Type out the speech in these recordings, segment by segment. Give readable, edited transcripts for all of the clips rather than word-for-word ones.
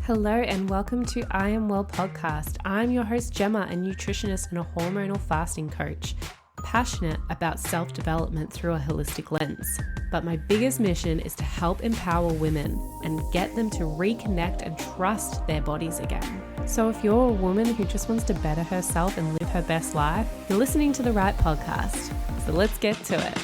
Hello and welcome to I Am Well podcast. I'm your host Jemma, a nutritionist and a hormonal fasting coach, passionate about self-development through a holistic lens. But my biggest mission is to help empower women and get them to reconnect and trust their bodies again. So if you're a woman who just wants to better herself and live her best life, you're listening to the right podcast. So let's get to it.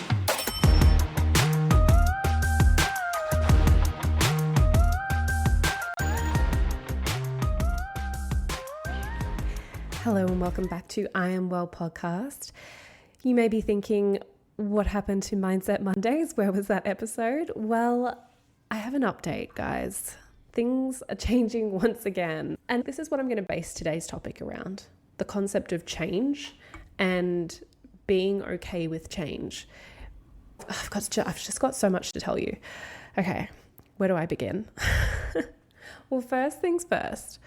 Hello and welcome back to I Am Well podcast. You may be thinking, what happened to Mindset Mondays? Where was that episode? Well, I have an update, guys. Things are changing once again. And this is what I'm going to base today's topic around. The concept of change and being okay with change. I've just got so much to tell you. Okay, where do I begin? Well, first things first.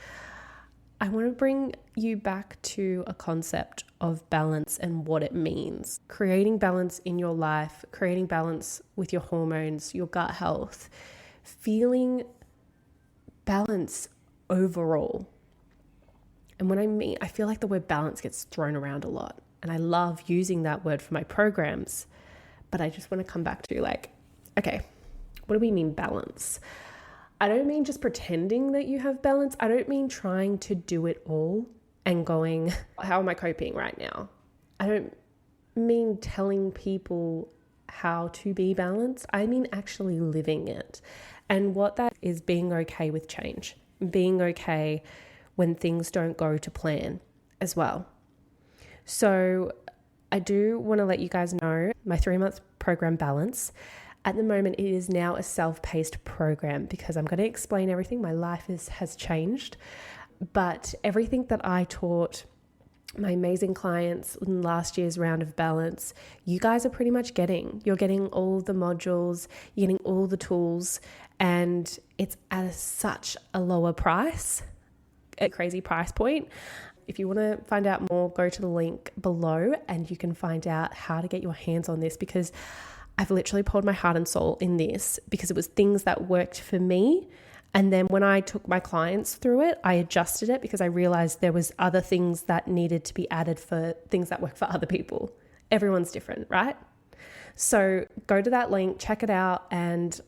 I want to bring you back to a concept of balance and what it means. Creating balance in your life, creating balance with your hormones, your gut health, feeling balance overall. And when I feel like the word balance gets thrown around a lot. And I love using that word for my programs. But I just want to come back to okay, what do we mean balance? I don't mean just pretending that you have balance. I don't mean trying to do it all and going, how am I coping right now? I don't mean telling people how to be balanced. I mean actually living it. And what that is being okay with change, being okay when things don't go to plan as well. So I do want to let you guys know my 3-month program Balance. At the moment, it is now a self-paced program because I'm going to explain everything. My life has changed, but everything that I taught my amazing clients in last year's round of Balance, you guys are pretty much getting. You're getting all the modules, you're getting all the tools, and it's at such a lower price, a crazy price point. If you want to find out more, go to the link below and you can find out how to get your hands on this because I've literally poured my heart and soul in this because it was things that worked for me. And then when I took my clients through it, I adjusted it because I realized there was other things that needed to be added for things that work for other people. Everyone's different, right? So go to that link, check it out. And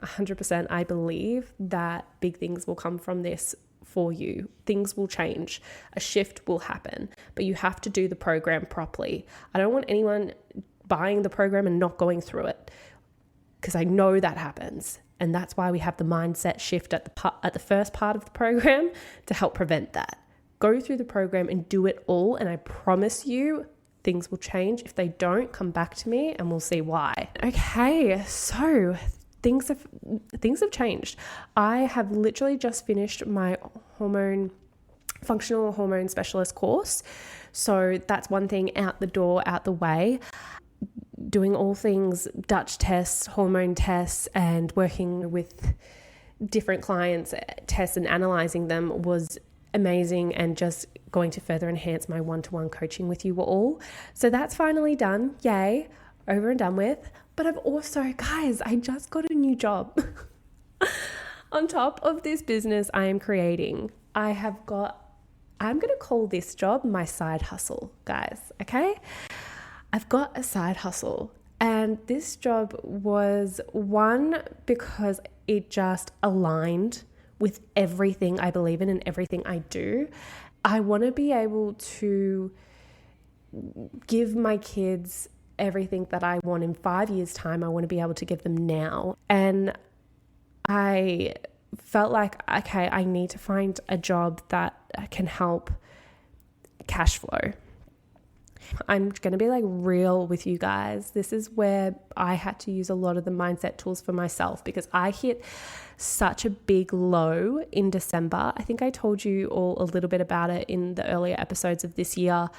100% I believe that big things will come from this for you. Things will change. A shift will happen, but you have to do the program properly. I don't want anyone buying the program and not going through it because I know that happens. And that's why we have the mindset shift at the first part of the program to help prevent that. Go through the program and do it all. And I promise you things will change. If they don't, come back to me and we'll see why. Okay, so things have changed. I have literally just finished my functional hormone specialist course. So that's one thing out the way. Doing all things Dutch tests, hormone tests, and working with different clients' tests and analyzing them was amazing and just going to further enhance my one-to-one coaching with you all. So that's finally done. Yay, over and done with. But I've also, guys, I just got a new job. On top of this business I am creating, I'm going to call this job my side hustle, guys, okay? I've got a side hustle and this job was one because it just aligned with everything I believe in and everything I do. I want to be able to give my kids everything that I want in 5 years' time. I want to be able to give them now. And I felt like, okay, I need to find a job that can help cash flow. I'm going to be real with you guys. This is where I had to use a lot of the mindset tools for myself because I hit such a big low in December. I think I told you all a little bit about it in the earlier episodes of this year.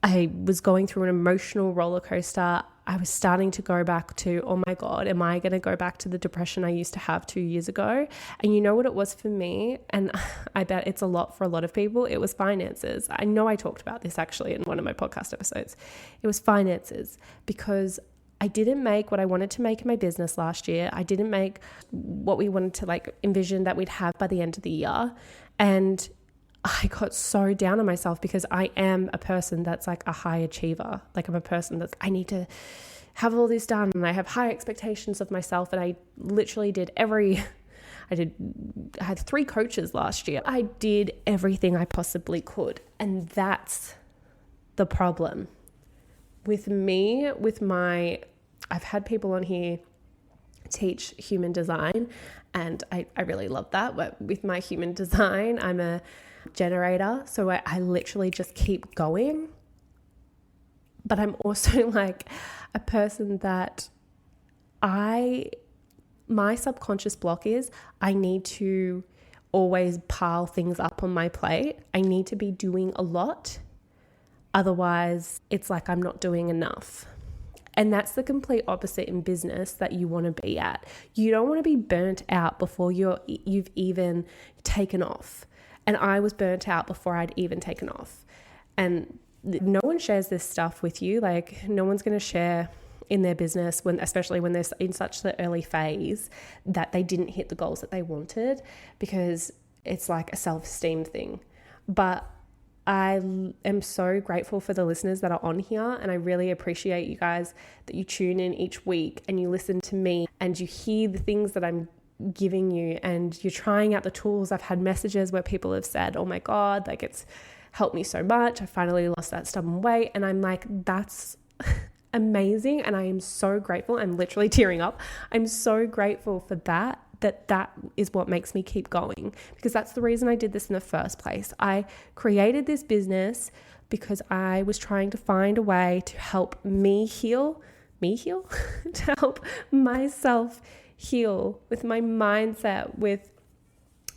I was going through an emotional roller coaster. I was starting to go back to, oh my God, am I going to go back to the depression I used to have 2 years ago? And you know what it was for me? And I bet it's a lot for a lot of people. It was finances. I know I talked about this actually in one of my podcast episodes. It was finances because I didn't make what I wanted to make in my business last year. I didn't make what we wanted to like envision that we'd have by the end of the year. And I got so down on myself because I am a person that's like a high achiever. Like I'm a person that's, I need to have all this done and I have high expectations of myself. And I literally I had 3 coaches last year. I did everything I possibly could. And that's the problem. With me, I've had people on here teach human design, and I really love that. But with my human design, I'm a generator, so I literally just keep going. But I'm also like a person that my subconscious block is I need to always pile things up on my plate. I need to be doing a lot. Otherwise, it's like I'm not doing enough. And that's the complete opposite in business that you want to be at. You don't want to be burnt out before you've even taken off. And I was burnt out before I'd even taken off. And no one shares this stuff with you. Like no one's going to share in their business, especially when they're in such the early phase, that they didn't hit the goals that they wanted, because it's like a self-esteem thing. But I am so grateful for the listeners that are on here, and I really appreciate you guys that you tune in each week and you listen to me and you hear the things that I'm giving you and you're trying out the tools. I've had messages where people have said, oh my God, like it's helped me so much. I finally lost that stubborn weight. And I'm like, that's amazing. And I am so grateful. I'm literally tearing up. I'm so grateful for that is what makes me keep going, because that's the reason I did this in the first place. I created this business because I was trying to find a way to help me heal, to help myself heal with my mindset, with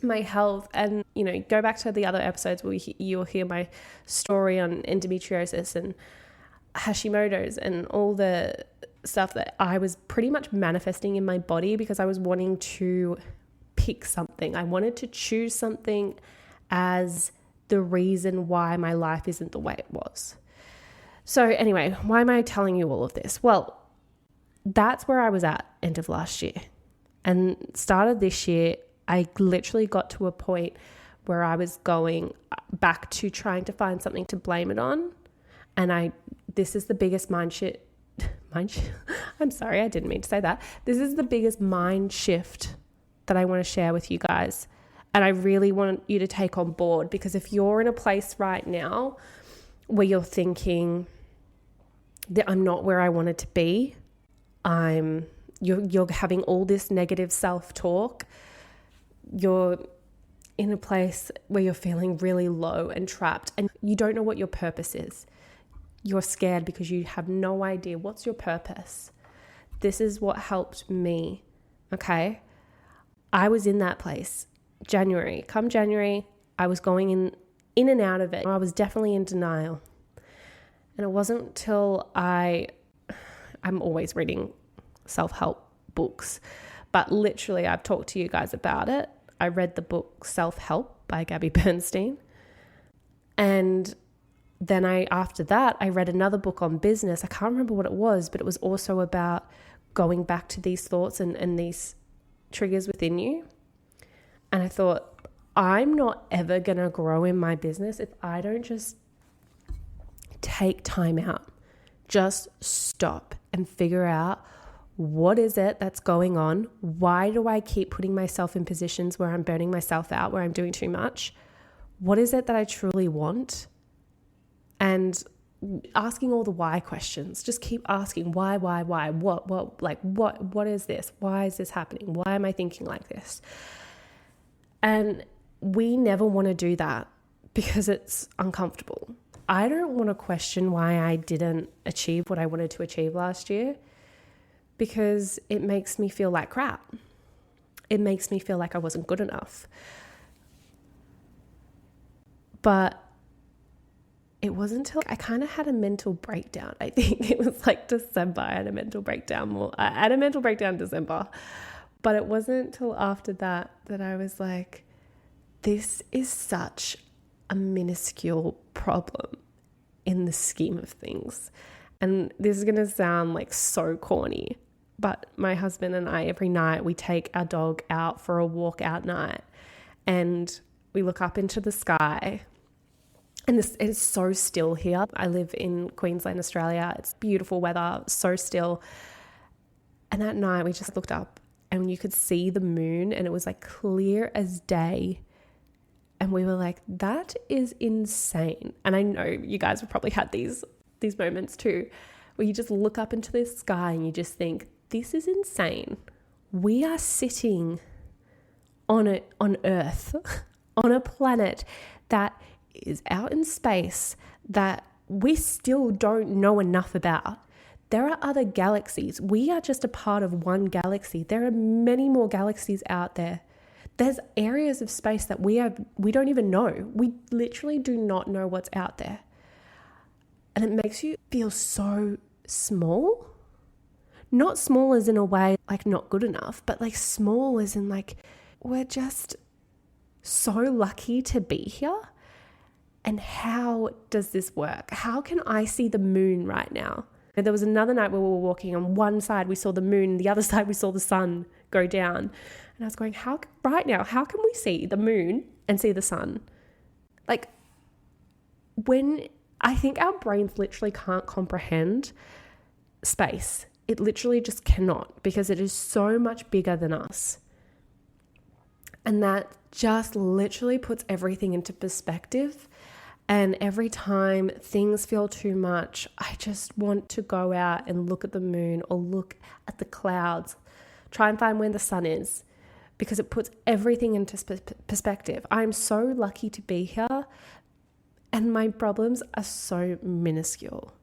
my health. And, you know, go back to the other episodes where you'll hear my story on endometriosis and Hashimoto's and all the stuff that I was pretty much manifesting in my body because I was wanting to pick something. I wanted to choose something as the reason why my life isn't the way it was. So anyway, why am I telling you all of this? Well, that's where I was at end of last year. And started this year, I literally got to a point where I was going back to trying to find something to blame it on. And this is the biggest I'm sorry, I didn't mean to say that. This is the biggest mind shift that I want to share with you guys. And I really want you to take on board, because if you're in a place right now where you're thinking that I'm not where I wanted to be, you're having all this negative self-talk, you're in a place where you're feeling really low and trapped and you don't know what your purpose is. You're scared because you have no idea what's your purpose. This is what helped me, okay? I was in that place. Come January, I was going in and out of it. I was definitely in denial. And it wasn't till I'm always reading self-help books, but literally I've talked to you guys about it. I read the book Self-Help by Gabby Bernstein. And then after that, I read another book on business. I can't remember what it was, but it was also about going back to these thoughts and these triggers within you. And I thought, I'm not ever going to grow in my business if I don't just take time out, just stop and figure out what is it that's going on? Why do I keep putting myself in positions where I'm burning myself out, where I'm doing too much? What is it that I truly want? And asking all the why questions. Just keep asking why, what is this? Why is this happening? Why am I thinking like this? And we never want to do that because it's uncomfortable. I don't want to question why I didn't achieve what I wanted to achieve last year, because it makes me feel like crap. It makes me feel like I wasn't good enough. But it wasn't until I kind of had a mental breakdown. I think it was like December. I had a mental breakdown. I had a mental breakdown in December. But it wasn't until after that I was like, this is such a minuscule problem in the scheme of things. And this is going to sound like so corny, but my husband and I, every night we take our dog out for a walk out night and we look up into the sky. And it is so still here. I live in Queensland, Australia. It's beautiful weather, so still. And at night we just looked up and you could see the moon and it was like clear as day. And we were like, that is insane. And I know you guys have probably had these moments too, where you just look up into the sky and you just think, this is insane. We are sitting on Earth, on a planet that is out in space that we still don't know enough about. There are other galaxies. We are just a part of one galaxy. There are many more galaxies out there. There's areas of space that we don't even know. We literally do not know what's out there. And it makes you feel so small. Not small as in a way like not good enough, but like small as in like we're just so lucky to be here. And how does this work? How can I see the moon right now? And there was another night where we were walking, on one side we saw the moon, the other side we saw the sun go down. And I was going, right now, how can we see the moon and see the sun? Like, when I think our brains literally can't comprehend space. It literally just cannot, because it is so much bigger than us. And that just literally puts everything into perspective. And every time things feel too much, I just want to go out and look at the moon or look at the clouds, try and find where the sun is, because it puts everything into perspective. I'm so lucky to be here, and my problems are so minuscule.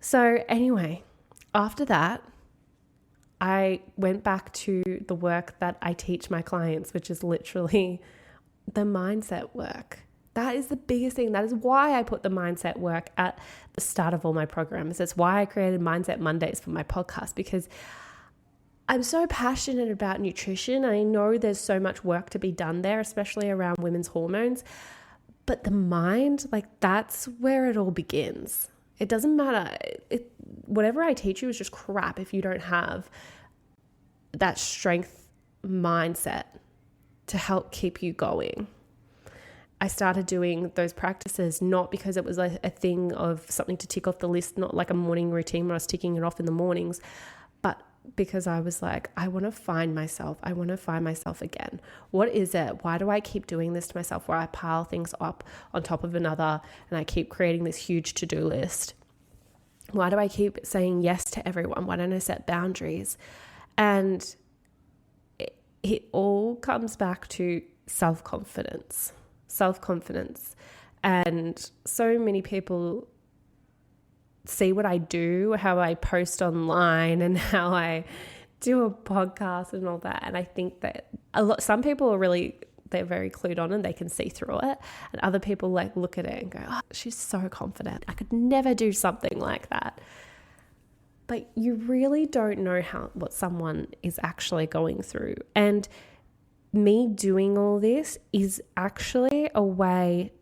So anyway, after that, I went back to the work that I teach my clients, which is literally the mindset work. That is the biggest thing. That is why I put the mindset work at the start of all my programs. That's why I created Mindset Mondays for my podcast, because I'm so passionate about nutrition. I know there's so much work to be done there, especially around women's hormones. But the mind, like, that's where it all begins. It doesn't matter. Whatever I teach you is just crap if you don't have that strength mindset to help keep you going. I started doing those practices not because it was a thing of something to tick off the list, not like a morning routine where I was ticking it off in the mornings, but because I was like, I want to find myself. I want to find myself again. What is it? Why do I keep doing this to myself, where I pile things up on top of another and I keep creating this huge to-do list? Why do I keep saying yes to everyone? Why don't I set boundaries? And it all comes back to self-confidence. And so many people see what I do, how I post online and how I do a podcast and all that. And I think that some people are they're very clued on and they can see through it. And other people like look at it and go, oh, she's so confident. I could never do something like that. But you really don't know what someone is actually going through. And me doing all this is actually a way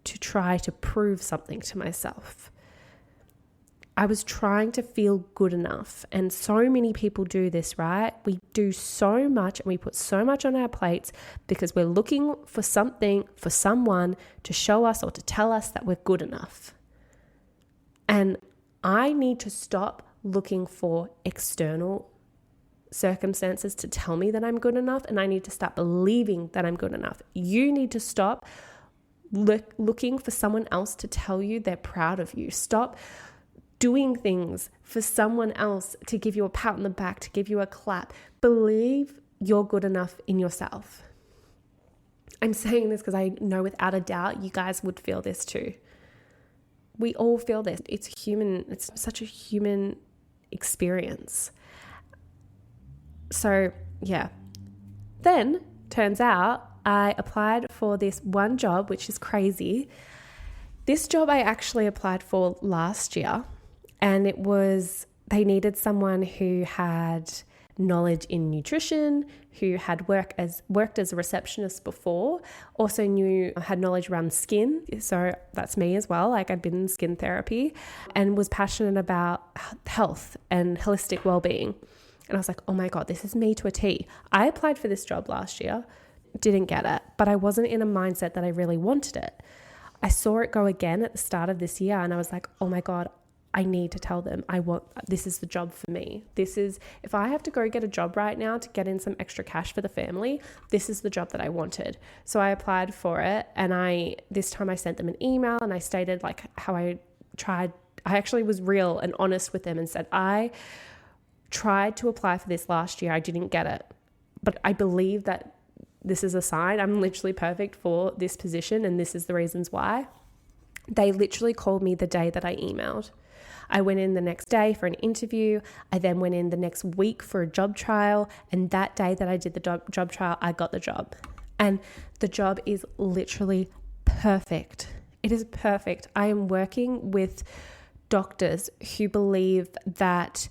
to try to prove something to myself. I was trying to feel good enough. And so many people do this, right? We do so much and we put so much on our plates because we're looking for something, for someone to show us or to tell us that we're good enough. And I need to stop looking for external circumstances to tell me that I'm good enough, and I need to start believing that I'm good enough. You need to stop looking for someone else to tell you they're proud of you. Stop doing things for someone else to give you a pat on the back, to give you a clap. Believe you're good enough in yourself. I'm saying this because I know without a doubt you guys would feel this too. We all feel this. It's human. It's such a human experience. So yeah. Then turns out I applied for this one job, which is crazy. This job I actually applied for last year, and they needed someone who had knowledge in nutrition, who had worked as a receptionist before, also had knowledge around skin. So that's me as well. Like I'd been in skin therapy and was passionate about health and holistic well-being. And I was like, oh my God, this is me to a T. I applied for this job last year, didn't get it, but I wasn't in a mindset that I really wanted it. I saw it go again at the start of this year and I was like, oh my God, I need to tell them this is the job for me. If I have to go get a job right now to get in some extra cash for the family, this is the job that I wanted. So I applied for it and this time I sent them an email and I stated like how I actually was real and honest with them and said, I tried to apply for this last year. I didn't get it, but I believe that this is a sign. I'm literally perfect for this position and this is the reasons why. They literally called me the day that I emailed. I went in the next day for an interview. I then went in the next week for a job trial. And that day that I did the job trial, I got the job. And the job is literally perfect. It is perfect. I am working with doctors who believe that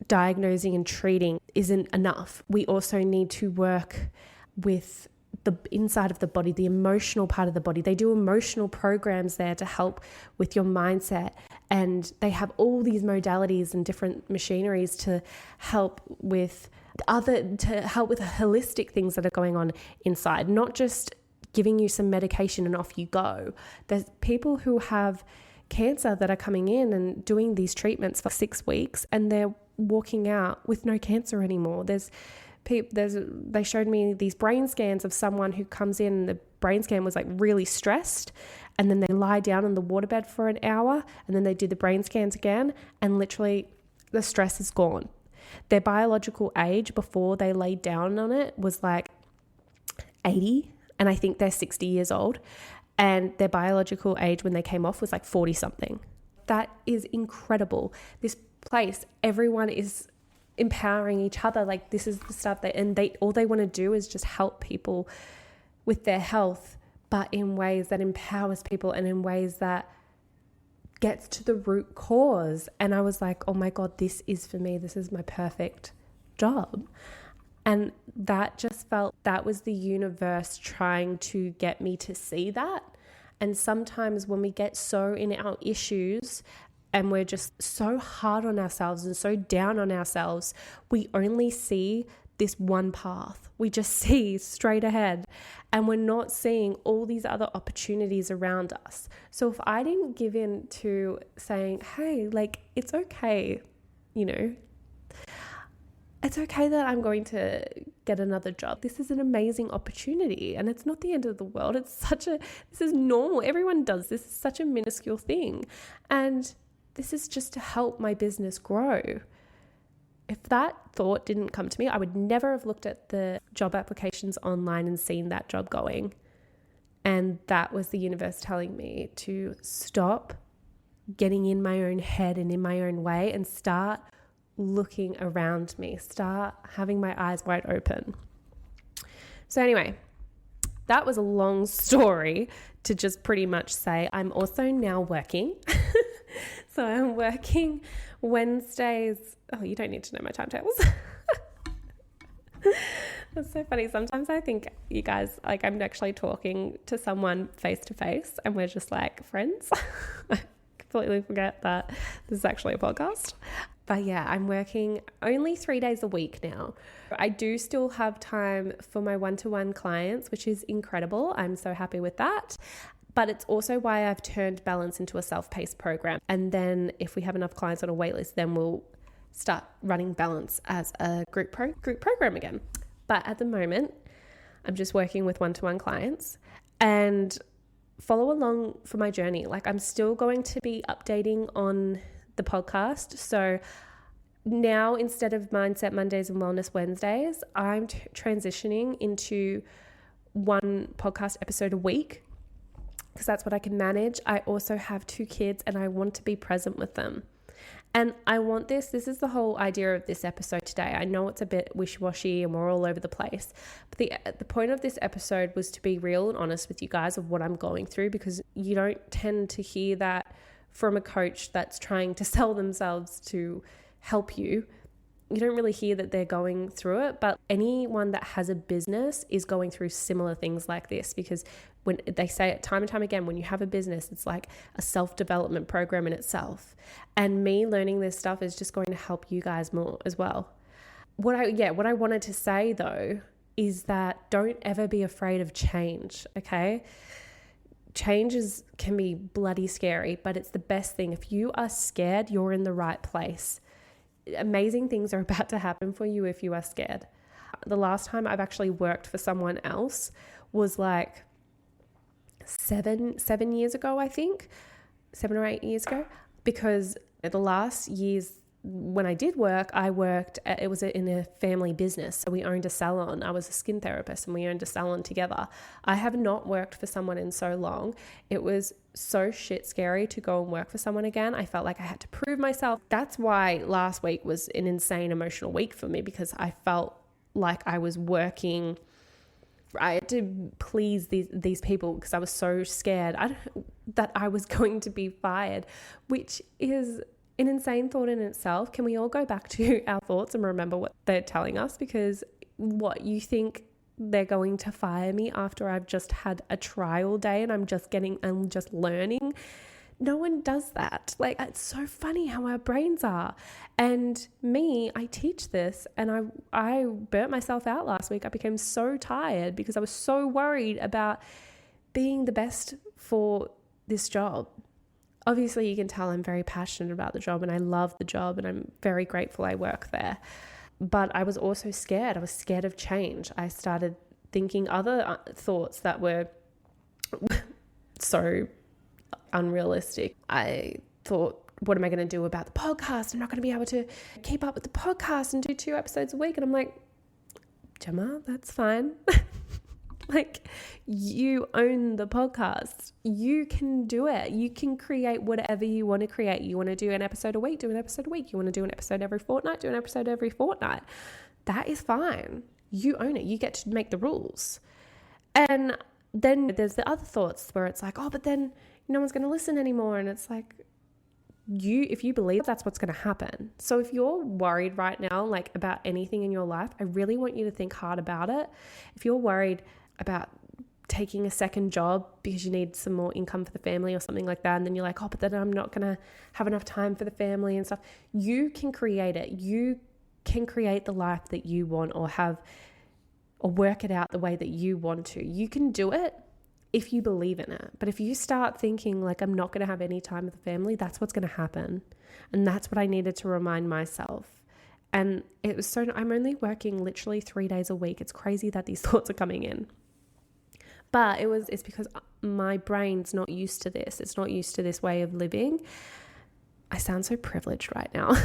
diagnosing and treating isn't enough. We also need to work with the inside of the body, the emotional part of the body. They do emotional programs there to help with your mindset. And they have all these modalities and different machineries to help with holistic things that are going on inside, not just giving you some medication and off you go. There's people who have cancer that are coming in and doing these treatments for 6 weeks and they're walking out with no cancer anymore. They showed me these brain scans of someone who comes in, the brain scan was like really stressed, and then they lie down on the waterbed for an hour and then they do the brain scans again and literally the stress is gone. Their biological age before they laid down on it was like 80 and I think they're 60 years old, and their biological age when they came off was like 40 something. That is incredible. This place, everyone is empowering each other. Like this is the stuff all they want to do is just help people with their health, but in ways that empowers people and in ways that gets to the root cause. And I was like, oh my God, this is for me. This is my perfect job. And that just felt, that was the universe trying to get me to see that. And sometimes when we get so in our issues and we're just so hard on ourselves and so down on ourselves, we only see this one path. We just see straight ahead and we're not seeing all these other opportunities around us. So if I didn't give in to saying, hey, like, it's okay, it's okay that I'm going to get another job. This is an amazing opportunity and it's not the end of the world. This is normal. Everyone does this. It's such a minuscule thing. And this is just to help my business grow. If that thought didn't come to me, I would never have looked at the job applications online and seen that job going. And that was the universe telling me to stop getting in my own head and in my own way and start looking around me, start having my eyes wide open. So anyway, that was a long story to just pretty much say I'm also now working. So I'm working Wednesdays. Oh, you don't need to know my timetables. That's so funny. Sometimes I think you guys, like, I'm actually talking to someone face to face and we're just like friends. I completely forget that this is actually a podcast. But yeah, I'm working only 3 days a week now. I do still have time for my one-to-one clients, which is incredible. I'm so happy with that. But it's also why I've turned Balance into a self-paced program. And then if we have enough clients on a waitlist, then we'll start running Balance as a group program again. But at the moment, I'm just working with one-to-one clients and follow along for my journey. Like, I'm still going to be updating on the podcast. So now, instead of Mindset Mondays and Wellness Wednesdays, I'm transitioning into one podcast episode a week because that's what I can manage. I also have 2 kids and I want to be present with them. And I want this is the whole idea of this episode today. I know it's a bit wishy-washy and we're all over the place, but the point of this episode was to be real and honest with you guys of what I'm going through, because you don't tend to hear that from a coach that's trying to sell themselves to help you. you don't really hear that they're going through it, but anyone that has a business is going through similar things like this, because when they say it time and time again, when you have a business, it's like a self-development program in itself. And me learning this stuff is just going to help you guys more as well. What I wanted to say though is that don't ever be afraid of change, okay? Change can be bloody scary, but it's the best thing. If you are scared, you're in the right place. Amazing things are about to happen for you if you are scared. The last time I've actually worked for someone else was like seven years ago, I think, 7 or 8 years ago, because the last years when I did work, it was in a family business. So we owned a salon. I was a skin therapist and we owned a salon together. I have not worked for someone in so long. It was so shit scary to go and work for someone again. I felt like I had to prove myself. That's why last week was an insane emotional week for me, because I felt like I was working. I had to please these people because I was so scared that I was going to be fired, which is an insane thought in itself. Can we all go back to our thoughts and remember what they're telling us? Because what you think they're going to fire me after I've just had a trial day and I'm just learning. No one does that. Like, it's so funny how our brains are. And me, I teach this, and I burnt myself out last week. I became so tired because I was so worried about being the best for this job. Obviously, you can tell I'm very passionate about the job and I love the job and I'm very grateful I work there. But I was also scared. I was scared of change. I started thinking other thoughts that were so unrealistic. I thought, what am I going to do about the podcast? I'm not going to be able to keep up with the podcast and do 2 episodes a week. And I'm like, Jemma, that's fine. Like, you own the podcast. You can do it. You can create whatever you want to create. You want to do an episode a week, do an episode a week. You want to do an episode every fortnight, do an episode every fortnight. That is fine. You own it. You get to make the rules. And then there's the other thoughts where it's like, oh, but then no one's going to listen anymore. And it's like, if you believe that's what's going to happen. So if you're worried right now, like about anything in your life, I really want you to think hard about it. If you're worried about taking a second job because you need some more income for the family or something like that, and then you're like, oh, but then I'm not going to have enough time for the family and stuff, you can create it. You can create the life that you want, or work it out the way that you want to. You can do it if you believe in it. But if you start thinking like, I'm not going to have any time with the family, that's what's going to happen. And that's what I needed to remind myself. And it was I'm only working literally 3 days a week. It's crazy that these thoughts are coming in. But it's because my brain's not used to this. It's not used to this way of living. I sound so privileged right now.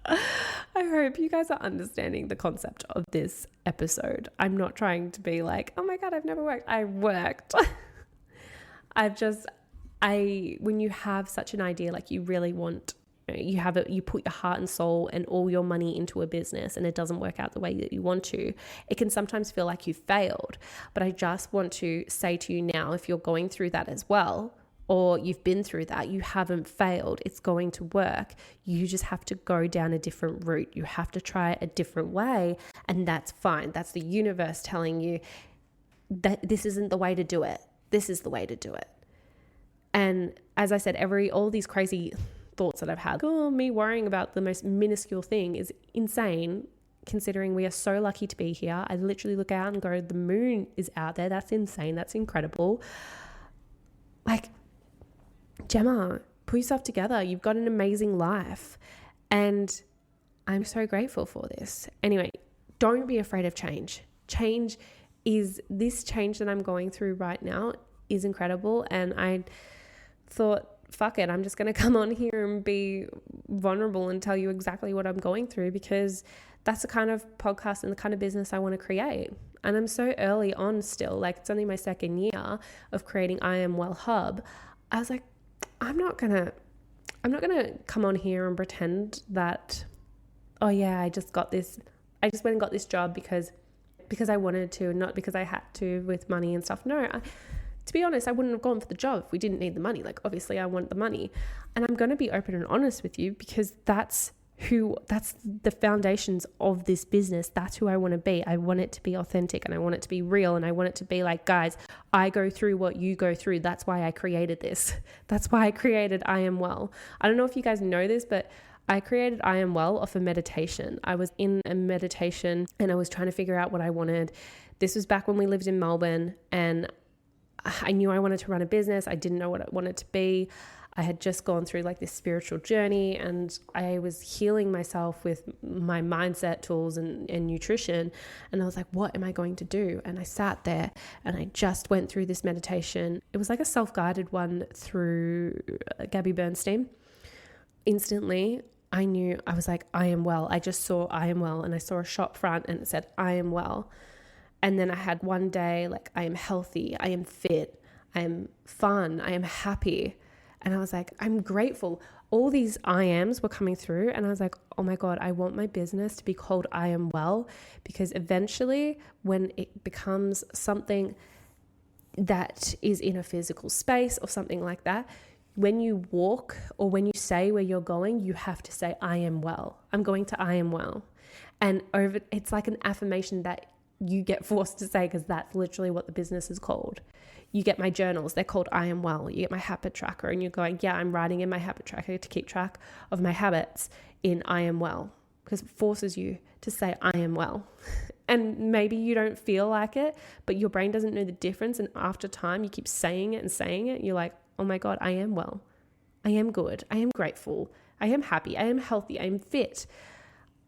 I hope you guys are understanding the concept of this episode. I'm not trying to be like, oh my God, I've never worked. I worked. When you have such an idea, like you really want, you put your heart and soul and all your money into a business and it doesn't work out the way that you want to, it can sometimes feel like you've failed. But I just want to say to you now, if you're going through that as well, or you've been through that, you haven't failed. It's going to work. You just have to go down a different route. You have to try it a different way, and that's fine. That's the universe telling you that this isn't the way to do it. This is the way to do it. And as I said, all these crazy thoughts that I've had, me worrying about the most minuscule thing is insane, considering we are so lucky to be here. I literally look out and go, the moon is out there. That's insane. That's incredible. Like, Jemma, put yourself together. You've got an amazing life. And I'm so grateful for this. Anyway, don't be afraid of change. This change that I'm going through right now is incredible. And I thought, fuck it, I'm just going to come on here and be vulnerable and tell you exactly what I'm going through, because that's the kind of podcast and the kind of business I want to create. And I'm so early on still, like it's only my 2nd year of creating I Am Well Hub. I was like, I'm not going to come on here and pretend that, oh yeah, I just went and got this job because I wanted to, not because I had to with money and stuff. No, to be honest, I wouldn't have gone for the job if we didn't need the money. Like, obviously I want the money, and I'm going to be open and honest with you because that's that's the foundations of this business. That's who I want to be. I want it to be authentic, and I want it to be real, and I want it to be like, guys, I go through what you go through. That's why I created this. That's why I created I Am Well. I don't know if you guys know this, but I created I Am Well off a meditation. I was in a meditation and I was trying to figure out what I wanted. This was back when we lived in Melbourne, and I knew I wanted to run a business. I didn't know what I wanted to be. I had just gone through like this spiritual journey, and I was healing myself with my mindset tools and nutrition. And I was like, what am I going to do? And I sat there and I just went through this meditation. It was like a self-guided one through Gabby Bernstein. Instantly, I knew, I was like, I am well. I just saw I am well, and I saw a shop front and it said, I am well. And then I had one day, like, I am healthy, I am fit, I am fun, I am happy. And I was like, I'm grateful. All these I ams were coming through, and I was like, oh my God, I want my business to be called I Am Well, because eventually when it becomes something that is in a physical space or something like that, when you walk or when you say where you're going, you have to say, I am well. I'm going to I Am Well. And it's like an affirmation that you get forced to say, because that's literally what the business is called. You get my journals, they're called I Am Well. You get my habit tracker, and you're going, yeah, I'm writing in my habit tracker to keep track of my habits in I Am Well, because it forces you to say I am well. And maybe you don't feel like it, but your brain doesn't know the difference. And after time, you keep saying it and saying it. You're like, oh my God, I am well. I am good. I am grateful. I am happy. I am healthy. I am fit.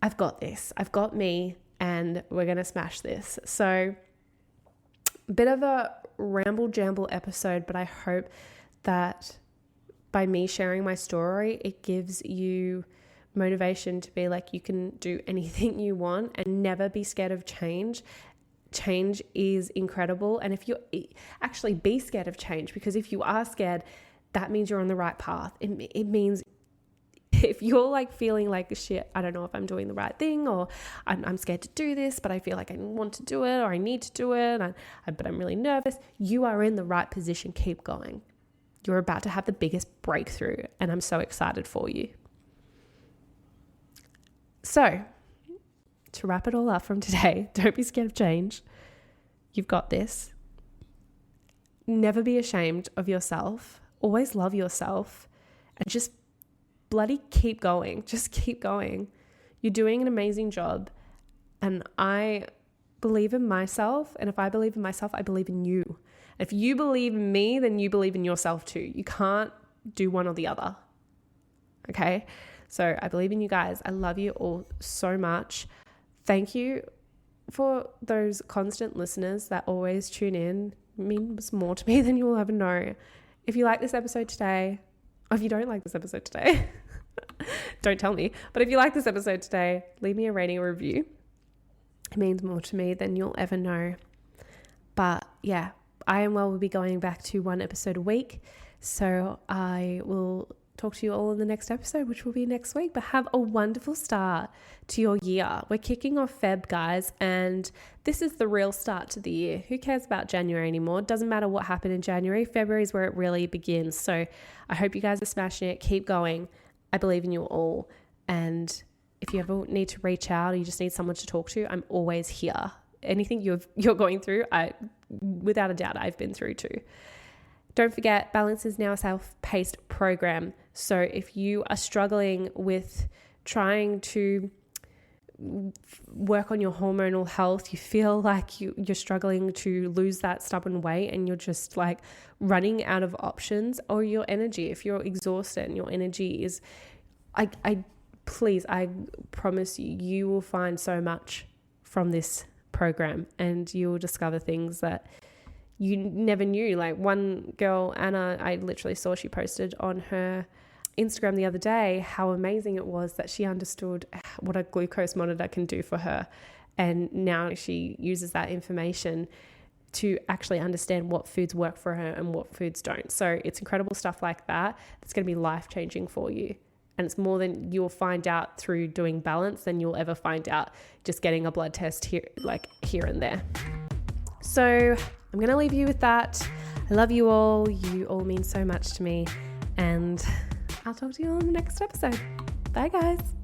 I've got this. I've got me, and we're going to smash this. So a bit of a ramble jamble episode, but I hope that by me sharing my story, it gives you motivation to be like, you can do anything you want and never be scared of change. Change is incredible. And if you actually be scared of change, because if you are scared, that means you're on the right path. It means if you're like feeling like, shit, I don't know if I'm doing the right thing, or I'm scared to do this, but I feel like I want to do it, or I need to do it, but I'm really nervous, you are in the right position. Keep going. You're about to have the biggest breakthrough, and I'm so excited for you. So, to wrap it all up from today, don't be scared of change. You've got this. Never be ashamed of yourself. Always love yourself, and just bloody keep going. Just keep going. You're doing an amazing job, and I believe in myself, and if I believe in myself, I believe in you. If you believe in me, then you believe in yourself too. You can't do one or the other. Okay? So I believe in you guys. I love you all so much. Thank you for those constant listeners that always tune in. It means more to me than you will ever know. If you like this episode today, or if you don't like this episode today, don't tell me. But if you like this episode today, leave me a rating or review. It means more to me than you'll ever know. But yeah, I Am Well will be going back to 1 episode a week. So I will talk to you all in the next episode, which will be next week. But have a wonderful start to your year. We're kicking off Feb, guys, and this is the real start to the year. Who cares about January anymore? Doesn't matter what happened in January. February is where it really begins. So I hope you guys are smashing it. Keep going. I believe in you all. And if you ever need to reach out or you just need someone to talk to, I'm always here. Anything you're going through, without a doubt, I've been through too. Don't forget, Balance is now a self-paced program. So if you are struggling with trying to work on your hormonal health, you feel like you're struggling to lose that stubborn weight and you're just like running out of options, or your energy, if you're exhausted and your energy is, I promise you will find so much from this program, and you will discover things that you never knew. Like one girl, Anna, I literally saw, she posted on her Instagram the other day how amazing it was that she understood what a glucose monitor can do for her. And now she uses that information to actually understand what foods work for her and what foods don't. So it's incredible stuff like that that's going to be life-changing for you. And it's more than you'll find out through doing Balance than you'll ever find out just getting a blood test here and there. So I'm going to leave you with that. I love you all. You all mean so much to me. And I'll talk to you all in the next episode. Bye, guys.